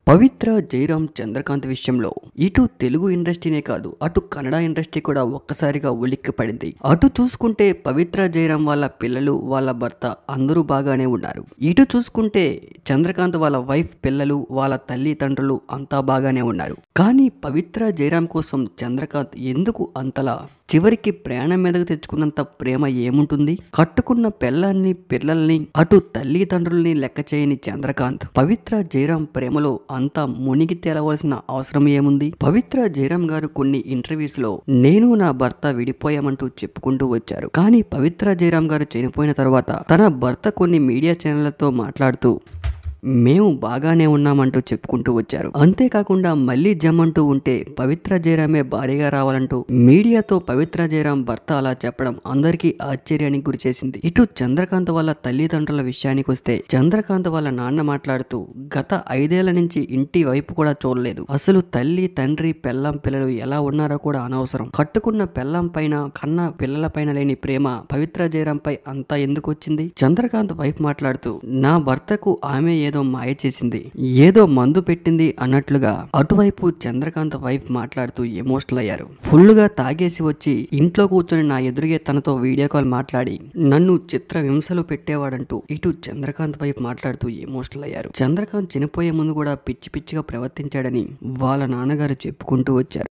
పవిత్ర, జయరాం, చంద్రకాంత్ విషయంలో ఇటు తెలుగు ఇండస్ట్రీనే కాదు అటు కన్నడ ఇండస్ట్రీ కూడా ఒక్కసారిగా ఉలిక్కిపడింది. అటు చూసుకుంటే పవిత్ర, జయరాం వాళ్ళ పిల్లలు, వాళ్ళ భర్త అందరూ బాగానే ఉన్నారు. ఇటు చూసుకుంటే చంద్రకాంత్ వాళ్ళ వైఫ్, పిల్లలు, వాళ్ళ తల్లిదండ్రులు అంతా బాగానే ఉన్నారు. కానీ పవిత్ర, జయరాం కోసం చంద్రకాంత్ ఎందుకు అంతలా చివరికి ప్రాణం మీదకు తెచ్చుకున్నంత ప్రేమ ఏముంటుంది? కట్టుకున్న పెళ్ళాన్ని, పిల్లల్ని, అటు తల్లిదండ్రుల్ని లెక్క చేయని చంద్రకాంత్ పవిత్ర, జయరాం ప్రేమలో అంతా మునిగి తేలవలసిన అవసరం ఏముంది? పవిత్ర, జయరాం గారు కొన్ని ఇంటర్వ్యూస్ లో నేను నా భర్త విడిపోయామంటూ చెప్పుకుంటూ వచ్చారు. కానీ పవిత్ర, జయరాం గారు చనిపోయిన తర్వాత తన భర్త కొన్ని మీడియా ఛానళ్లతో మాట్లాడుతూ మేము బాగానే ఉన్నామంటూ చెప్పుకుంటూ వచ్చారు. అంతేకాకుండా మళ్ళీ జమ్మంటూ ఉంటే పవిత్ర, జయరామే భారీగా రావాలంటూ మీడియాతో పవిత్ర, జయరాం భర్త అలా చెప్పడం అందరికీ ఆశ్చర్యానికి గురి చేసింది. ఇటు చంద్రకాంత్ వాళ్ళ తల్లిదండ్రుల విషయానికి వస్తే చంద్రకాంత్ వాళ్ళ నాన్న మాట్లాడుతూ గత 5 ఏళ్ల నుంచి ఇంటి వైపు కూడా చూడలేదు. అసలు తల్లి, తండ్రి, పెళ్ళాం, పిల్లలు ఎలా ఉన్నారో కూడా అనవసరం. కట్టుకున్న పెళ్ళాం పైన, కన్న పిల్లల పైన లేని ప్రేమ పవిత్ర, జయరాం పై అంతా ఎందుకు వచ్చింది? చంద్రకాంత్ వైఫ్ మాట్లాడుతూ నా భర్తకు ఆమె ఏదో మాయ చేసింది, ఏదో మందు పెట్టింది అన్నట్లుగా అటువైపు చంద్రకాంత్ వైఫ్ మాట్లాడుతూ ఎమోషనల్ అయ్యారు. ఫుల్ గా తాగేసి వచ్చి ఇంట్లో కూర్చొని నా ఎదురుగే తనతో వీడియో కాల్ మాట్లాడి నన్ను చిత్ర హింసలు పెట్టేవాడంటూ ఇటు చంద్రకాంత్ వైఫ్ మాట్లాడుతూ ఎమోషనల్ అయ్యారు. చంద్రకాంత్ చనిపోయే ముందు కూడా పిచ్చి పిచ్చిగా ప్రవర్తించాడని వాళ్ళ నాన్నగారు చెప్పుకుంటూ వచ్చారు.